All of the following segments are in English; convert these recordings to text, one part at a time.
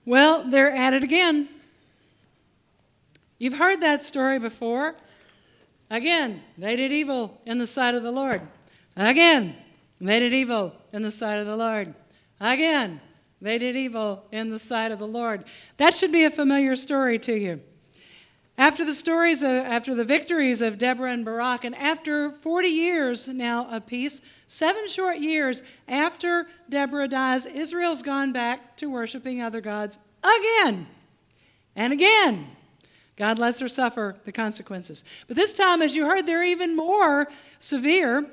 Well, they're at it again. You've heard that story before. Again, they did evil in the sight of the Lord. Again, they did evil in the sight of the Lord. Again, they did evil in the sight of the Lord. That should be a familiar story to you. After the victories of Deborah and Barak, and after 40 years now of peace, 7 short years after Deborah dies, Israel's gone back to worshiping other gods again and again. God lets her suffer the consequences. But this time, as you heard, they're even more severe.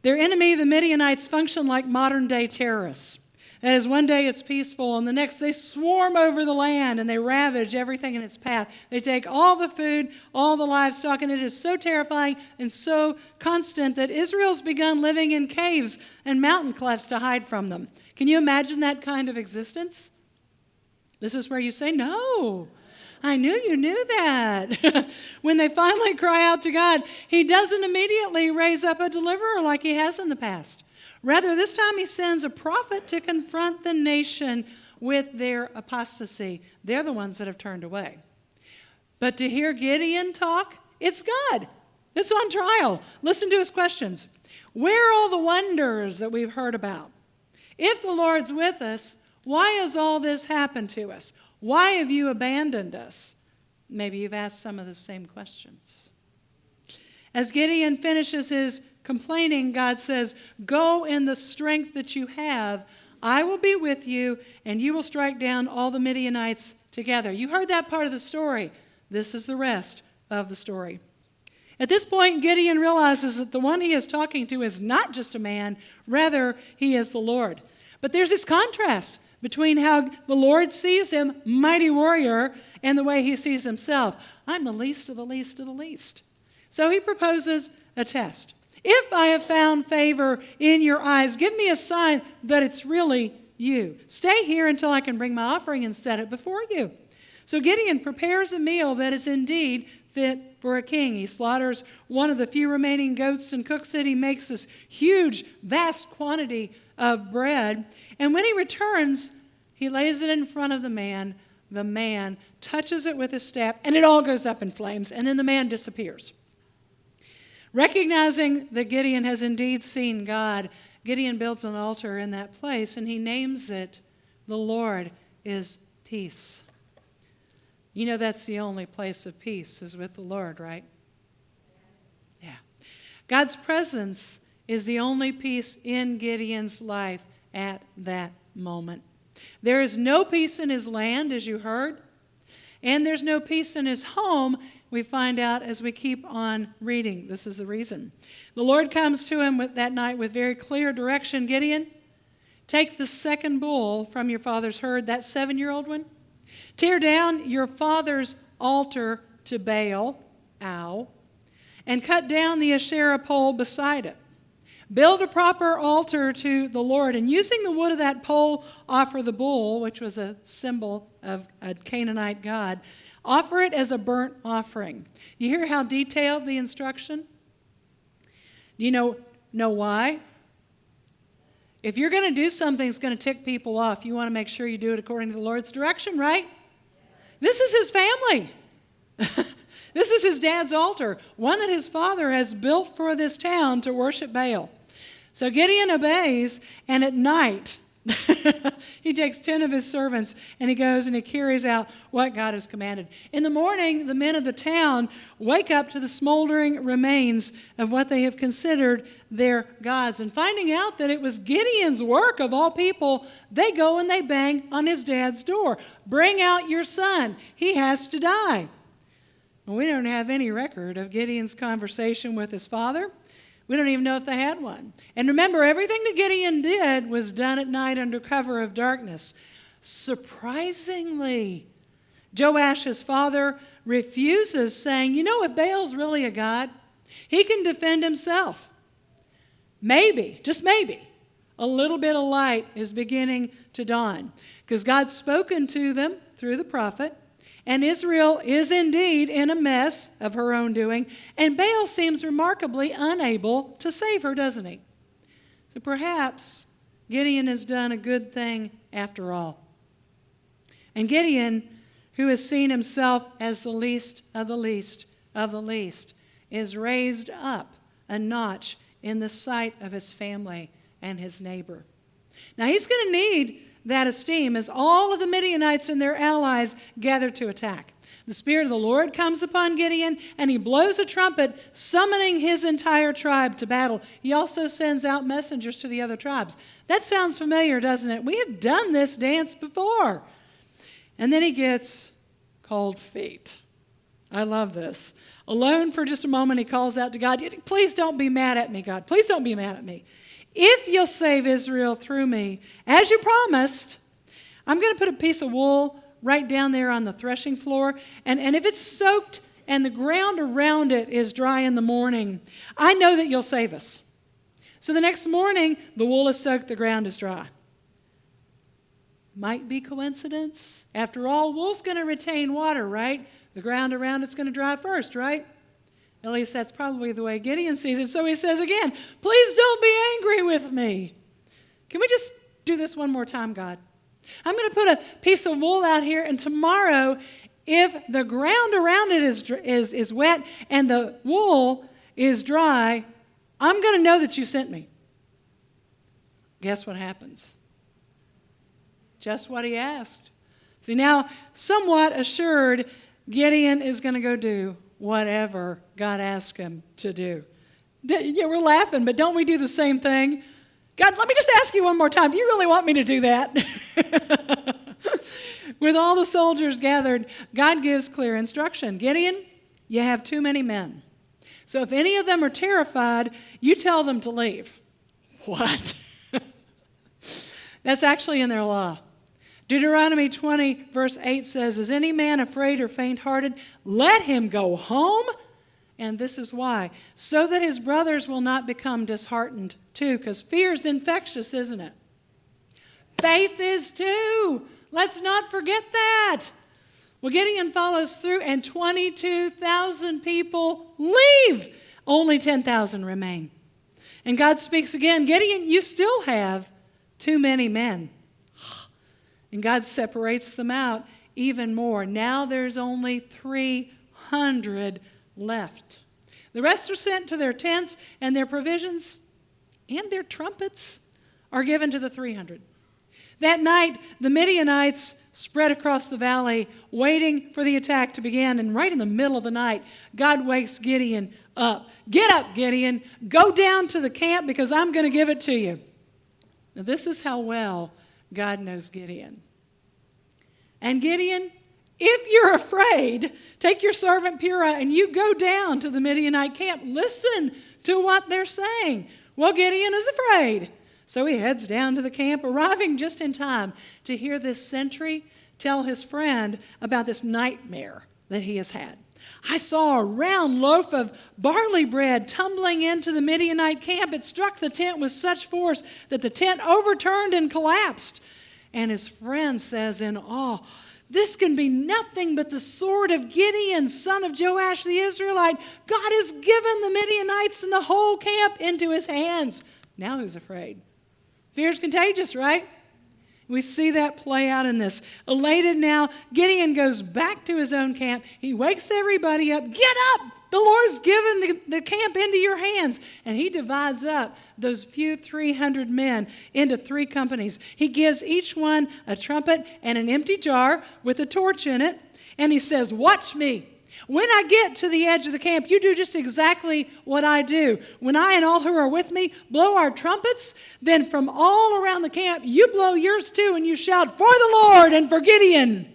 Their enemy, the Midianites, function like modern-day terrorists. That is, one day it's peaceful, and the next they swarm over the land and they ravage everything in its path. They take all the food, all the livestock, and it is so terrifying and so constant that Israel's begun living in caves and mountain clefts to hide from them. Can you imagine that kind of existence? This is where you say, no, I knew you knew that. When they finally cry out to God, he doesn't immediately raise up a deliverer like he has in the past. Rather, this time he sends a prophet to confront the nation with their apostasy. They're the ones that have turned away. But to hear Gideon talk, it's God. It's on trial. Listen to his questions. Where are all the wonders that we've heard about? If the Lord's with us, why has all this happened to us? Why have you abandoned us? Maybe you've asked some of the same questions. As Gideon finishes his complaining, God says, go in the strength that you have. I will be with you, and you will strike down all the Midianites together. You heard that part of the story. This is the rest of the story. At this point, Gideon realizes that the one he is talking to is not just a man, rather, he is the Lord. But there's this contrast between how the Lord sees him, mighty warrior, and the way he sees himself. I'm the least of the least of the least. So he proposes a test. If I have found favor in your eyes, give me a sign that it's really you. Stay here until I can bring my offering and set it before you. So Gideon prepares a meal that is indeed fit for a king. He slaughters one of the few remaining goats and cooks it. He makes this huge, vast quantity of bread. And when he returns, he lays it in front of the man. The man touches it with his staff, and it all goes up in flames, and then the man disappears. Recognizing that Gideon has indeed seen God, Gideon builds an altar in that place, and he names it, the Lord is peace. You know that's the only place of peace is with the Lord, right? Yeah. God's presence is the only peace in Gideon's life at that moment. There is no peace in his land, as you heard, and there's no peace in his home. We find out as we keep on reading. This is the reason. The Lord comes to him that night with very clear direction. Gideon, take the second bull from your father's herd, that 7-year-old one. Tear down your father's altar to Baal, and cut down the Asherah pole beside it. Build a proper altar to the Lord, and using the wood of that pole, offer the bull, which was a symbol of a Canaanite god. Offer it as a burnt offering. You hear how detailed the instruction? Do you know why? If you're going to do something that's going to tick people off, you want to make sure you do it according to the Lord's direction, right? This is his family. This is his dad's altar, one that his father has built for this town to worship Baal. So Gideon obeys, and at night, he takes 10 of his servants, and he goes and he carries out what God has commanded. In the morning, the men of the town wake up to the smoldering remains of what they have considered their gods. And finding out that it was Gideon's work of all people, they go and they bang on his dad's door. Bring out your son. He has to die. And we don't have any record of Gideon's conversation with his father. We don't even know if they had one. And remember, everything that Gideon did was done at night under cover of darkness. Surprisingly, Joash, his father, refuses, saying, if Baal's really a god, he can defend himself. Maybe, just maybe, a little bit of light is beginning to dawn, because God's spoken to them through the prophet. And Israel is indeed in a mess of her own doing. And Baal seems remarkably unable to save her, doesn't he? So perhaps Gideon has done a good thing after all. And Gideon, who has seen himself as the least of the least of the least, is raised up a notch in the sight of his family and his neighbor. Now he's going to need that esteem as all of the Midianites and their allies gather to attack. The Spirit of the Lord comes upon Gideon, and he blows a trumpet, summoning his entire tribe to battle. He also sends out messengers to the other tribes. That sounds familiar, doesn't it? We have done this dance before. And then he gets cold feet. I love this. Alone for just a moment, he calls out to God, please don't be mad at me, God. Please don't be mad at me. If you'll save Israel through me, as you promised, I'm going to put a piece of wool right down there on the threshing floor. And if it's soaked and the ground around it is dry in the morning, I know that you'll save us. So the next morning, the wool is soaked, the ground is dry. Might be coincidence. After all, wool's going to retain water, right? The ground around it's going to dry first, right? At least that's probably the way Gideon sees it. So he says again, please don't be angry with me. Can we just do this one more time, God? I'm going to put a piece of wool out here, and tomorrow, if the ground around it is wet and the wool is dry, I'm going to know that you sent me. Guess what happens? Just what he asked. See, now, somewhat assured, Gideon is going to go do whatever God asked him to do. Yeah, we're laughing, but don't we do the same thing? God, let me just ask you one more time. Do you really want me to do that? With all the soldiers gathered, God gives clear instruction. Gideon, you have too many men. So if any of them are terrified, you tell them to leave. What? That's actually in their law. Deuteronomy 20, verse 8 says, is any man afraid or faint-hearted? Let him go home. And this is why. So that his brothers will not become disheartened too. Because fear is infectious, isn't it? Faith is too. Let's not forget that. Well, Gideon follows through, and 22,000 people leave. Only 10,000 remain. And God speaks again. Gideon, you still have too many men. And God separates them out even more. Now there's only 300 left. The rest are sent to their tents, and their provisions and their trumpets are given to the 300. That night, the Midianites spread across the valley, waiting for the attack to begin. And right in the middle of the night, God wakes Gideon up. Get up, Gideon. Go down to the camp because I'm going to give it to you. Now, this is how well God knows Gideon. And Gideon, if you're afraid, take your servant Purah and you go down to the Midianite camp. Listen to what they're saying. Well, Gideon is afraid. So he heads down to the camp, arriving just in time to hear this sentry tell his friend about this nightmare that he has had. I saw a round loaf of barley bread tumbling into the Midianite camp. It struck the tent with such force that the tent overturned and collapsed. And his friend says in awe, this can be nothing but the sword of Gideon, son of Joash the Israelite. God has given the Midianites and the whole camp into his hands. Now who's afraid? Fear is contagious, right? We see that play out in this. Elated now, Gideon goes back to his own camp. He wakes everybody up. Get up! The Lord's given the camp into your hands. And he divides up those few 300 men into 3 companies. He gives each one a trumpet and an empty jar with a torch in it. And he says, watch me. When I get to the edge of the camp, you do just exactly what I do. When I and all who are with me blow our trumpets, then from all around the camp, you blow yours too, and you shout, for the Lord and for Gideon.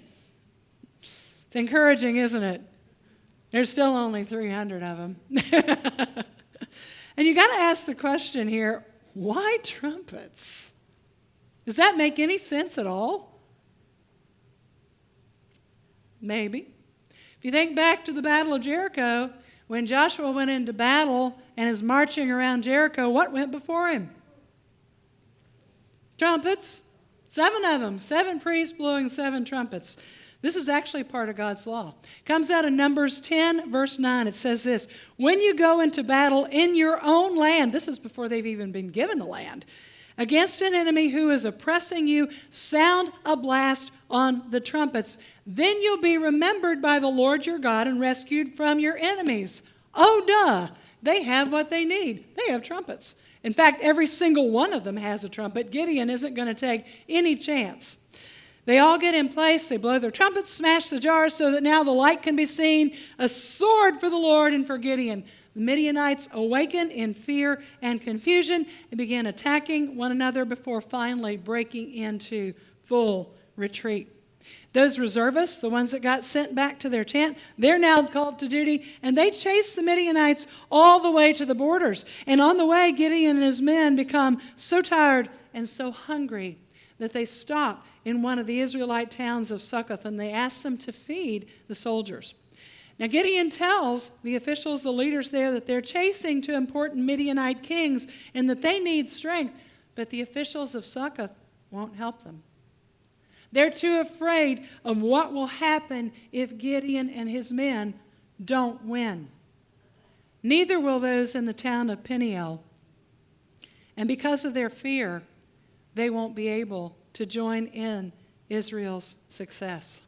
It's encouraging, isn't it? There's still only 300 of them. And you got to ask the question here, why trumpets? Does that make any sense at all? Maybe. If you think back to the Battle of Jericho, when Joshua went into battle and is marching around Jericho, what went before him? Trumpets. 7 of them. 7 priests blowing 7 trumpets. This is actually part of God's law. It comes out of Numbers 10, verse 9. It says this, when you go into battle in your own land, this is before they've even been given the land, against an enemy who is oppressing you, sound a blast on the trumpets. Then you'll be remembered by the Lord your God and rescued from your enemies. Oh, duh. They have what they need. They have trumpets. In fact, every single one of them has a trumpet. Gideon isn't going to take any chance. They all get in place. They blow their trumpets, smash the jars so that now the light can be seen. A sword for the Lord and for Gideon. The Midianites awaken in fear and confusion and begin attacking one another before finally breaking into full retreat. Those reservists, the ones that got sent back to their tent, they're now called to duty, and they chase the Midianites all the way to the borders. And on the way, Gideon and his men become so tired and so hungry that they stop in one of the Israelite towns of Succoth, and they ask them to feed the soldiers. Now, Gideon tells the officials, the leaders there, that they're chasing two important Midianite kings and that they need strength, but the officials of Succoth won't help them. They're too afraid of what will happen if Gideon and his men don't win. Neither will those in the town of Peniel. And because of their fear, they won't be able to join in Israel's success.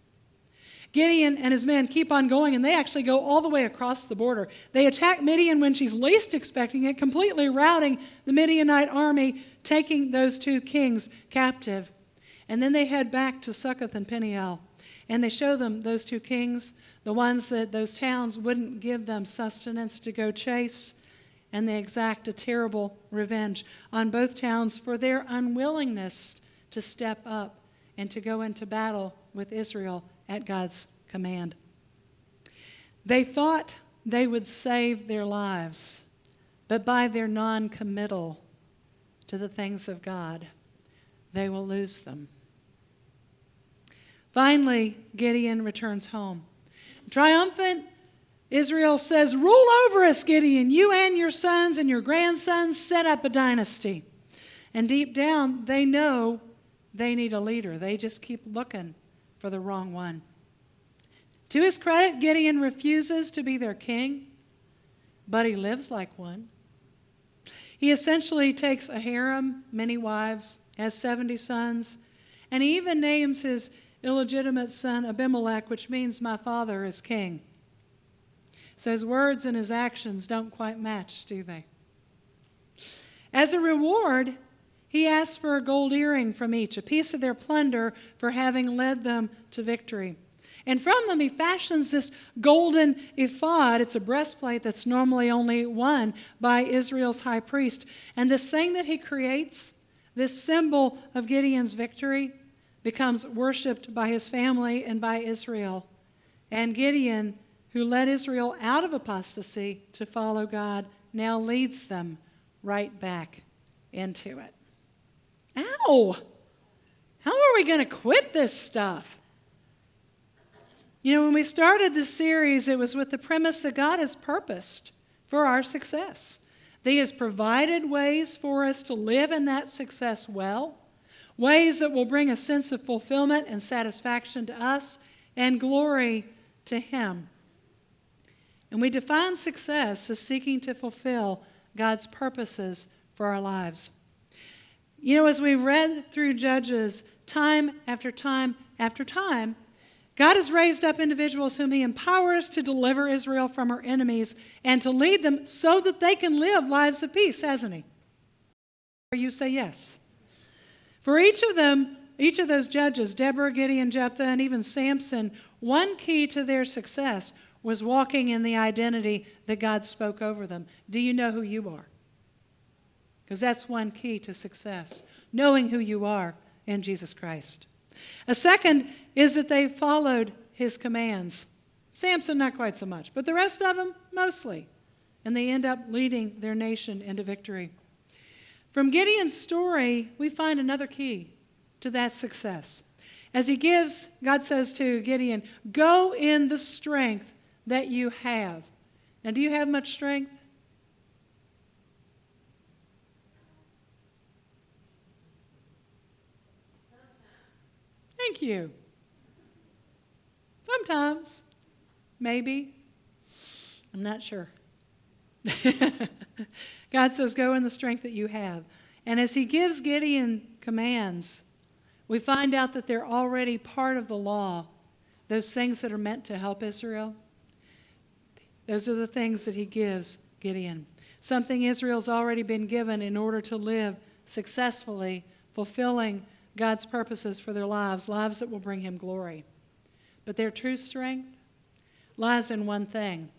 Gideon and his men keep on going, and they actually go all the way across the border. They attack Midian when she's least expecting it, completely routing the Midianite army, taking those two kings captive. And then they head back to Succoth and Peniel, and they show them those two kings, the ones that those towns wouldn't give them sustenance to go chase, and they exact a terrible revenge on both towns for their unwillingness to step up and to go into battle with Israel at God's command. They thought they would save their lives, but by their non-committal to the things of God, they will lose them. Finally, Gideon returns home. Triumphant, Israel says, "Rule over us, Gideon. You and your sons and your grandsons set up a dynasty." And deep down, they know they need a leader. They just keep looking for the wrong one. To his credit, Gideon refuses to be their king, but he lives like one. He essentially takes a harem, many wives, has 70 sons, and he even names his illegitimate son Abimelech, which means my father is king. So his words and his actions don't quite match, do they? As a reward, he asks for a gold earring from each, a piece of their plunder for having led them to victory. And from them he fashions this golden ephod. It's a breastplate that's normally only worn by Israel's high priest. And this thing that he creates, this symbol of Gideon's victory, becomes worshipped by his family and by Israel. And Gideon, who led Israel out of apostasy to follow God, now leads them right back into it. Ow! How are we going to quit this stuff? You know, when we started this series, it was with the premise that God has purposed for our success. That He has provided ways for us to live in that success well, ways that will bring a sense of fulfillment and satisfaction to us and glory to Him. And we define success as seeking to fulfill God's purposes for our lives. You know, as we've read through Judges time after time after time, God has raised up individuals whom He empowers to deliver Israel from her enemies and to lead them so that they can live lives of peace, hasn't He? You say yes. For each of them, each of those judges, Deborah, Gideon, Jephthah, and even Samson, one key to their success was walking in the identity that God spoke over them. Do you know who you are? Because that's one key to success, knowing who you are in Jesus Christ. A second is that they followed His commands. Samson, not quite so much, but the rest of them, mostly. And they end up leading their nation into victory. From Gideon's story, we find another key to that success. As God says to Gideon, go in the strength that you have. Now, do you have much strength? Thank you. Sometimes. Maybe. I'm not sure. God says, go in the strength that you have. And as He gives Gideon commands, we find out that they're already part of the law. Those things that are meant to help Israel, those are the things that he gives Gideon. Something Israel's already been given in order to live successfully, fulfilling God's purposes for their lives, lives that will bring him glory. But their true strength lies in one thing.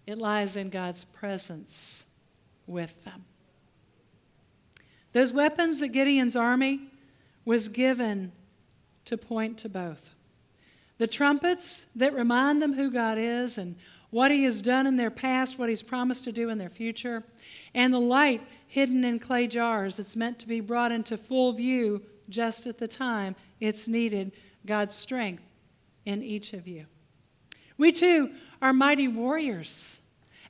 It lies in God's presence with them. Those weapons that Gideon's army was given to point to both. The trumpets that remind them who God is and what he has done in their past, what he's promised to do in their future, and the light hidden in clay jars that's meant to be brought into full view just at the time it's needed, God's strength in each of you. We too are mighty warriors.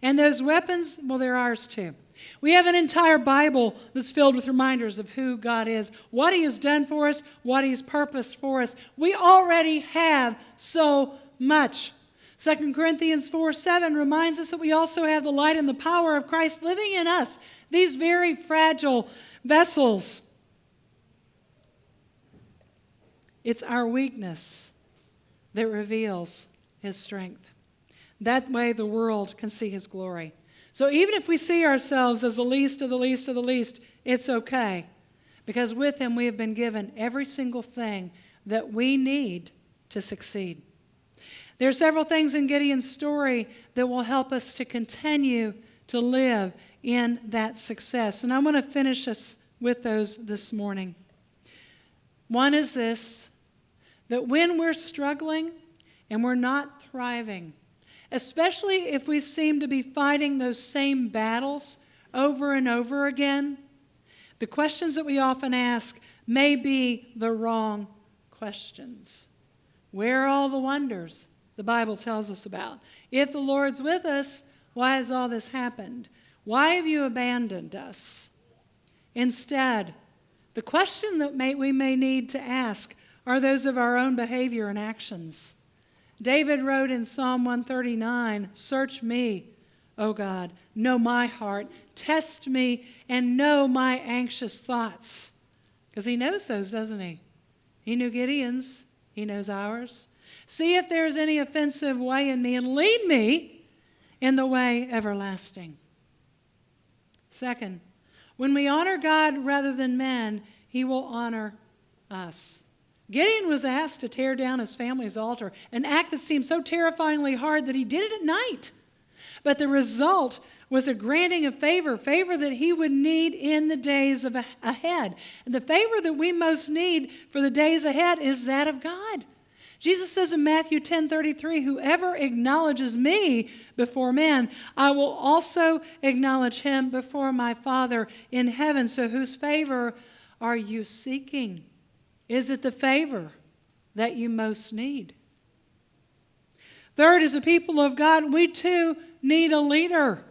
And those weapons, well, they're ours too. We have an entire Bible that's filled with reminders of who God is, what he has done for us, what he's purposed for us. We already have so much. 2 Corinthians 4:7 reminds us that we also have the light and the power of Christ living in us, these very fragile vessels. It's our weakness that reveals his strength. That way the world can see his glory. So even if we see ourselves as the least of the least of the least, it's okay. Because with him we have been given every single thing that we need to succeed. There are several things in Gideon's story that will help us to continue to live in that success. And I want to finish us with those this morning. One is this, that when we're struggling and we're not thriving, especially if we seem to be fighting those same battles over and over again, the questions that we often ask may be the wrong questions. Where are all the wonders the Bible tells us about? If the Lord's with us, why has all this happened? Why have you abandoned us? Instead, the question that we may need to ask are those of our own behavior and actions. David wrote in Psalm 139, "Search me, O God, know my heart, test me, and know my anxious thoughts." Because he knows those, doesn't he? He knew Gideon's. He knows ours. "See if there is any offensive way in me, and lead me in the way everlasting." Second, when we honor God rather than men, he will honor us. Gideon was asked to tear down his family's altar, an act that seemed so terrifyingly hard that he did it at night. But the result was a granting of favor that he would need in the days ahead. And the favor that we most need for the days ahead is that of God. Jesus says in Matthew 10:33, "Whoever acknowledges me before men, I will also acknowledge him before my Father in heaven." So whose favor are you seeking? Is it the favor that you most need? Third, as a people of God, we too need a leader,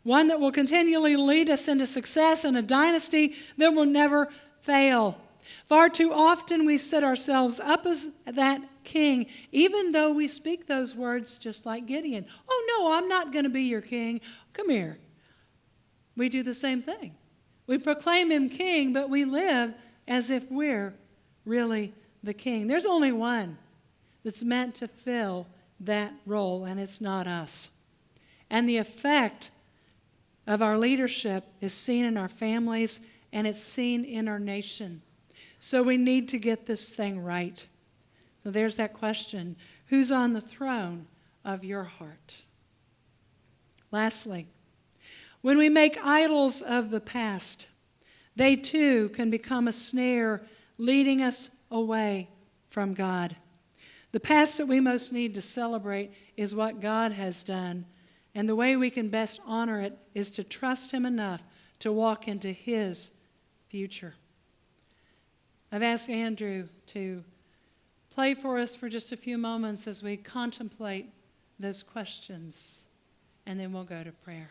one that will continually lead us into success and a dynasty that will never fail. Far too often we set ourselves up as that king, even though we speak those words just like Gideon. "Oh no, I'm not going to be your king. Come here." We do the same thing. We proclaim him king, but we live as if we're really the king. There's only one that's meant to fill that role, and it's not us. And the effect of our leadership is seen in our families, and it's seen in our nation. So we need to get this thing right. So there's that question. Who's on the throne of your heart? Lastly, when we make idols of the past, they too can become a snare leading us away from God. The past that we most need to celebrate is what God has done, and the way we can best honor it is to trust him enough to walk into his future. I've asked Andrew to play for us for just a few moments as we contemplate those questions, and then we'll go to prayer.